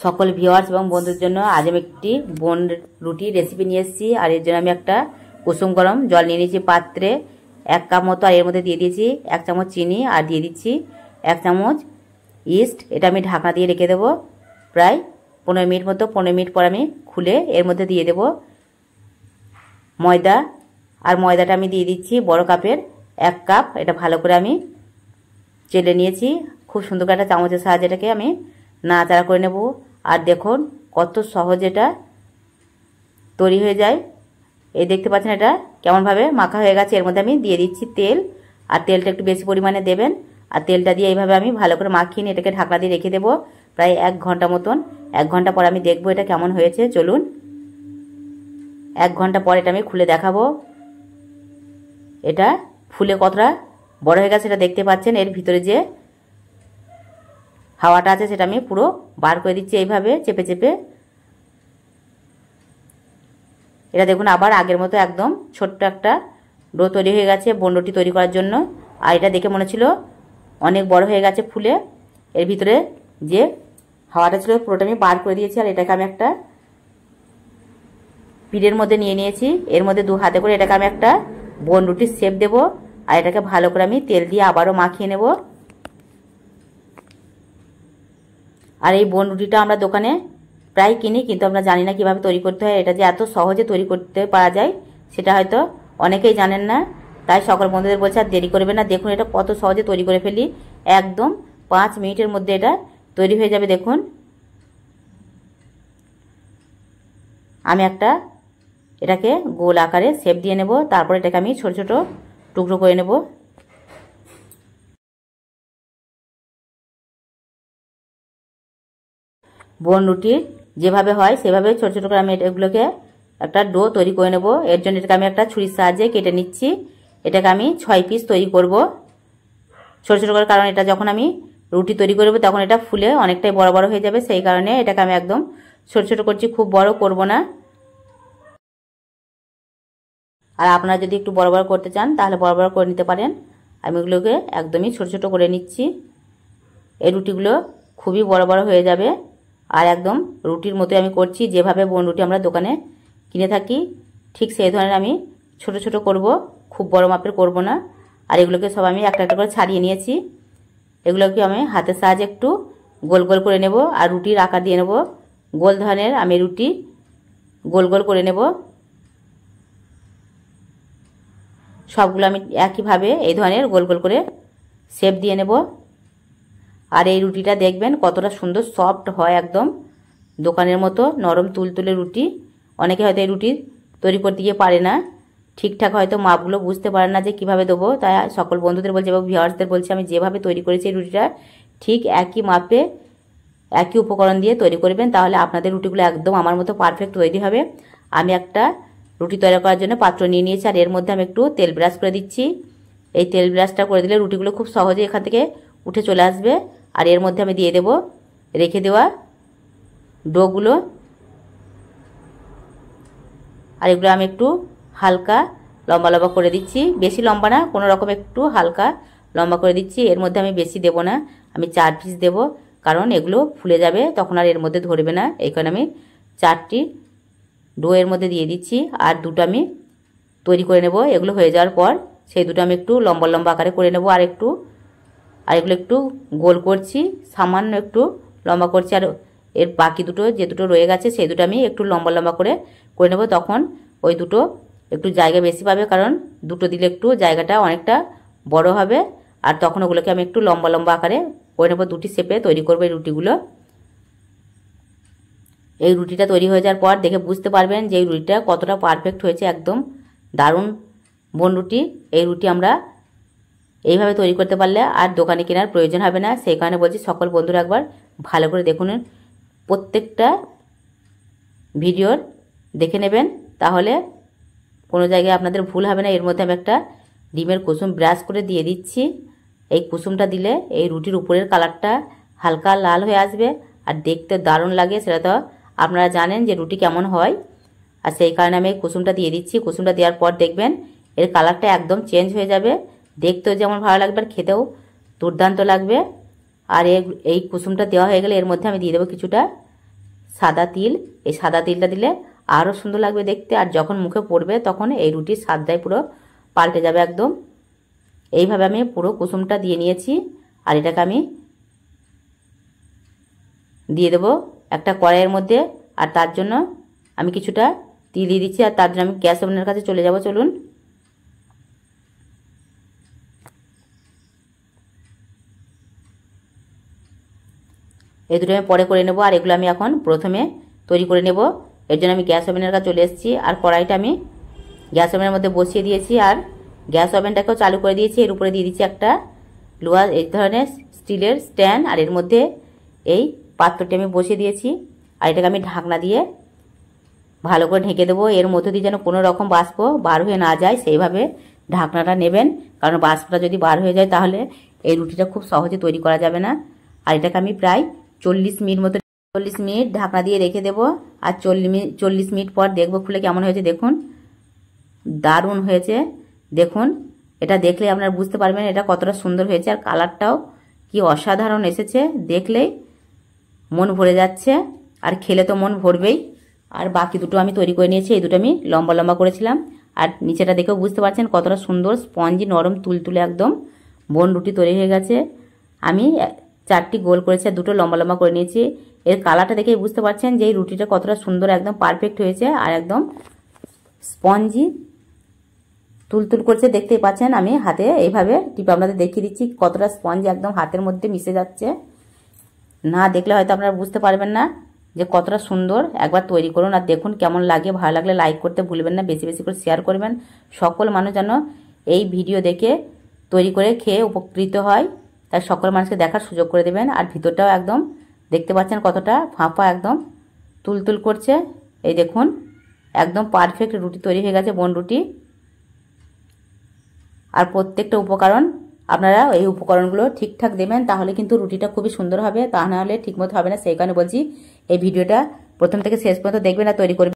সকল ভিউয়ার্স এবং বন্ধুদের জন্য আজ আমি একটি বোন রুটি রেসিপি নিয়ে এসেছি। আর এর জন্য আমি একটা কুসুম গরম জল নিয়ে নিয়েছি পাত্রে 1 কাপ মতো। আর এর মধ্যে দিয়ে দিয়েছি 1 চামচ চিনি আর দিয়ে দিচ্ছি 1 চামচ ইস্ট। এটা আমি ঢাকনা দিয়ে রেখে দেবো প্রায় 15 মিনিট মতো। 15 মিনিট পর আমি খুলে এর মধ্যে দিয়ে দেব ময়দা। আর ময়দাটা আমি দিয়ে দিচ্ছি বড় কাপের 1 কাপ। এটা ভালো করে আমি চেলে নিয়েছি। খুব সুন্দর করে একটা চামচের সাহায্যে এটাকে আমি নাড়াচাড়া করে নেব। আর দেখুন কত সহজ এটা তৈরি হয়ে যায়। এই দেখতে পাচ্ছেন এটা কেমনভাবে মাখা হয়ে গেছে। এর মধ্যে আমি দিয়ে দিচ্ছি তেল। আর তেলটা একটু বেশি পরিমাণে দেবেন। আর তেলটা দিয়ে এইভাবে আমি ভালো করে মাখিয়ে নিয়ে এটাকে ঢাকনা দিয়ে রেখে দেবো প্রায় 1 ঘন্টা মতন। 1 ঘন্টা পর আমি দেখবো এটা কেমন হয়েছে। চলুন 1 ঘন্টা পর এটা আমি খুলে দেখাবো। এটা ফুলে কতটা বড় হয়ে গেছে এটা দেখতে পাচ্ছেন। এর ভিতরে যে হাওয়াটা আছে সেটা আমি পুরো বার করে দিচ্ছি এইভাবে চেপে চেপে। এটা দেখুন আবার আগের মতো একদম ছোট্ট একটা ডো তৈরি হয়ে গেছে বোন রুটি তৈরি করার জন্য। আর এটা দেখে মনে ছিল অনেক বড় হয়ে গেছে ফুলে। এর ভিতরে যে হাওয়াটা ছিল পুরোটা আমি বার করে দিয়েছি। আর এটাকে আমি একটা পিঠের মধ্যে নিয়ে নিয়েছি। এর মধ্যে 2 হাতে করে এটাকে আমি একটা বোন রুটির শেপ দেব। আর এটাকে ভালো করে আমি তেল দিয়ে আবারও মাখিয়ে নেব। আর এই বোন রুটিটা আমরা দোকানে প্রায় কিনি, কিন্তু আমরা জানি না কিভাবে তৈরি করতে হয়। এটা যে এত সহজে তৈরি করতে পারা যায় সেটা হয়তো অনেকেই জানেন না। তাই সকল বন্ধুদের বলছি আর দেরি করবে না। দেখুন এটা কত সহজে তৈরি করে ফেলি। একদম 5 মিনিটের মধ্যে এটা তৈরি হয়ে যাবে। দেখুন আমি একটা এটাকে গোল আকারে শেপ দিয়ে নেব। তারপর এটাকে আমি ছোট ছোট টুকরো করে নেব। বোন রুটি যেভাবে হয় সেভাবে ছোট ছোট করে আমি এগুলোকে একটা ডো তৈরি করে নেব। এর জন্য এটাকে আমি একটা ছুরির সাহায্যে কেটে নিচ্ছি। এটাকে আমি 6 পিস তৈরি করব ছোট ছোট করে। কারণ এটা যখন আমি রুটি তৈরি করব তখন এটা ফুলে অনেকটাই বড় বড় হয়ে যাবে। সেই কারণে এটাকে আমি একদম ছোট ছোট করছি, খুব বড় করব না। আর আপনারা যদি একটু বড় বড় করতে চান তাহলে বড় বড় করে নিতে পারেন। আমি এগুলোকে একদমই ছোট ছোট করে নিচ্ছি। এই রুটিগুলো খুবই বড় বড় হয়ে যাবে। আর একদম রুটির মতো আমি করছি, যেভাবে বোন রুটি আমরা দোকানে কিনে থাকি ঠিক সেই ধরনের আমি ছোট ছোট করব, খুব বড় মাপের করব না। আর এগুলোকে সব আমি একটা একটা করে ছাড়িয়ে নিয়েছি। এগুলোকে আমি হাতের সাহায্যে একটু গোল গোল করে নেব আর রুটির আকার দিয়ে নেব। গোল ধরনের আমি রুটি গোল গোল করে নেব। সবগুলো আমি একইভাবে এই ধরনের গোল গোল করে শেপ দিয়ে নেব। আর এই রুটিটা দেখবেন কতটা সুন্দর সফট হয়, একদম দোকানের মতো নরম তুলতুলে রুটি। অনেকে হয়তো এই রুটি তৈরি করতে গিয়ে পারে না, ঠিকঠাক হয়তো মাপগুলো বুঝতে পারে না যে কিভাবে দেবো। তাই সকল বন্ধুদের বলছি এবং ভিউয়ার্সদের বলছি আমি যেভাবে তৈরি করেছি এই রুটিটা ঠিক একই মাপে একই উপকরণ দিয়ে তৈরি করবেন, তাহলে আপনাদের রুটিগুলো একদম আমার মতো পারফেক্ট তৈরি হবে। আমি একটা রুটি তৈরি করার জন্য পাত্র নিয়ে নিয়েছি। আর এর মধ্যে আমি একটু তেল ব্রাশ করে দিচ্ছি। এই তেল ব্রাশটা করে দিলে রুটিগুলো খুব সহজে এখান থেকে উঠে চলে আসবে। আর এর মধ্যে আমি দিয়ে দেব রেখে দেওয়া ডোগুলো। আর এগুলো আমি একটু হালকা লম্বা লম্বা করে দিচ্ছি, বেশি লম্বা না, কোনো রকম একটু হালকা লম্বা করে দিচ্ছি। এর মধ্যে আমি বেশি দেব না, আমি 4 পিস দেব, কারণ এগুলো ফুলে যাবে তখন আর এর মধ্যে ধরবে না। এই কারণে আমি 4টি ডো এর মধ্যে দিয়ে দিচ্ছি। আর দুটো আমি তৈরি করে নেব। এগুলো হয়ে যাওয়ার পর সেই দুটো আমি একটু লম্বা লম্বা আকারে করে নেব। আর এগুলো একটু গোল করছি, সামান্য একটু লম্বা করছি। আর এর বাকি দুটো যে দুটো রয়ে গেছে সেই দুটো আমি একটু লম্বা লম্বা করে নেব। তখন ওই দুটো একটু জায়গা বেশি পাবে, কারণ দুটো দিলে একটু জায়গাটা অনেকটা বড় হবে। আর তখন ওগুলোকে আমি একটু লম্বা লম্বা আকারে করে নেব। 2টি শেপে তৈরি করবো এই রুটিগুলো। এই রুটিটা তৈরি হয়ে যাওয়ার পর দেখে বুঝতে পারবেন যে এই রুটিটা কতটা পারফেক্ট হয়েছে, একদম দারুণ বোন রুটি। এই রুটি আমরা এইভাবে তৈরি করতে পারলে আর দোকানে কেনার প্রয়োজন হবে না। সেই কারণে বলছি সকল বন্ধুরা একবার ভালো করে দেখুন, প্রত্যেকটা ভিডিওর দেখে নেবেন, তাহলে কোনো জায়গায় আপনাদের ভুল হবে না। এর মধ্যে আমি একটা ডিমের কুসুম ব্রাশ করে দিয়ে দিচ্ছি। এই কুসুমটা দিলে এই রুটির উপরের কালারটা হালকা লাল হয়ে আসবে আর দেখতে দারুণ লাগে। সেটা তো আপনারা জানেন যে রুটি কেমন হয়। আর সেই কারণে আমি এই কুসুমটা দিয়ে দিচ্ছি। কুসুমটা দেওয়ার পর দেখবেন এর কালারটা একদম চেঞ্জ হয়ে যাবে, দেখতেও যেমন ভালো লাগবে আর খেতেও দুর্দান্ত লাগবে। আর এই কুসুমটা দেওয়া হয়ে গেলে এর মধ্যে আমি দিয়ে দেবো কিছুটা সাদা তিল। এই সাদা তিলটা দিলে আরও সুন্দর লাগবে দেখতে, আর যখন মুখে পড়বে তখন এই রুটির স্বাদটাই পুরো পাল্টে যাবে একদম। এইভাবে আমি পুরো কুসুমটা দিয়ে নিয়েছি, আর এটাকে আমি দিয়ে দেবো একটা কড়াইয়ের মধ্যে। আর তার জন্য আমি কিছুটা তিল দিয়ে দিচ্ছি, আর তার জন্য আমি গ্যাস ওভেনের কাছে চলে যাব। চলুন, এই দুটো আমি পরে করে নেব, আর এগুলো আমি এখন প্রথমে তৈরি করে নেব। এর জন্য আমি গ্যাস ওভেনের কাছে চলে এসেছি, আর কড়াইটা আমি গ্যাস ওভেনের মধ্যে বসিয়ে দিয়েছি, আর গ্যাস ওভেনটাকেও চালু করে দিয়েছি। এর উপরে দিয়ে দিচ্ছি একটা লোহার এই ধরনের স্টিলের স্ট্যান্ড, আর এর মধ্যে এই পাত্রটি আমি বসিয়ে দিয়েছি, আর এটাকে আমি ঢাকনা দিয়ে ভালো করে ঢেকে দেবো। এর মধ্যে দিয়ে যেন কোনো রকম বাষ্প বার হয়ে না যায়, সেইভাবে ঢাকনাটা নেবেন, কারণ বাষ্পটা যদি বার হয়ে যায় তাহলে এই রুটিটা খুব সহজে তৈরি করা যাবে না। আর এটাকে আমি প্রায় 40 মিনিট ঢাকনা দিয়ে রেখে দেবো। আর 40 মিনিট পর দেখবো খুলে কেমন হয়েছে। দেখুন, দারুণ হয়েছে। দেখুন, এটা দেখলে আপনারা বুঝতে পারবেন এটা কতটা সুন্দর হয়েছে, আর কালারটাও কি অসাধারণ এসেছে। দেখলেই মন ভরে যাচ্ছে, আর খেলে তো মন ভরবেই। আর বাকি দুটো আমি তৈরি করে নিয়েছি, এই দুটো আমি লম্বা লম্বা করেছিলাম। আর নিচেটা দেখেও বুঝতে পারছেন কতটা সুন্দর স্পঞ্জি নরম তুলতুলে একদম বোন রুটি তৈরি হয়ে গেছে। আমি 4টি গোল করেছি, আর দুটো লম্বা লম্বা করে নিয়েছি। এর কালারটা দেখেই বুঝতে পারছেন যে এই রুটিটা কতটা সুন্দর একদম পারফেক্ট হয়েছে, আর একদম স্পঞ্জি তুলতুল করছে। দেখতেই পাচ্ছেন, আমি হাতে এইভাবে টিপে আপনাদের দেখিয়ে দিচ্ছি কতটা স্পঞ্জি একদম হাতের মধ্যে মিশে যাচ্ছে। না দেখলে হয়তো আপনারা বুঝতে পারবেন না যে কতটা সুন্দর। একবার তৈরি করুন আর দেখুন কেমন লাগে। ভালো লাগলে লাইক করতে ভুলবেন না, বেশি বেশি করে শেয়ার করবেন। সকল মানুষ যেন এই ভিডিও দেখে তৈরি করে খেয়ে উপকৃত হয়, তাই সকল মানুষকে দেখার সুযোগ করে দেবেন। আর ভিতরটাও একদম দেখতে পাচ্ছেন কতটা ফাঁপা একদম তুলতুল করছে। এই দেখুন, একদম পারফেক্ট রুটি তৈরি হয়ে গেছে, বোন রুটি। আর প্রত্যেকটা উপকরণ আপনারা এই উপকরণগুলো ঠিকঠাক দেবেন, তাহলে কিন্তু রুটিটা খুবই সুন্দর হবে। তা না হলে ঠিকমতো হবে না। সেই কারণে বলছি এই ভিডিওটা প্রথম থেকে শেষ পর্যন্ত দেখবেন আর তৈরি করবেন।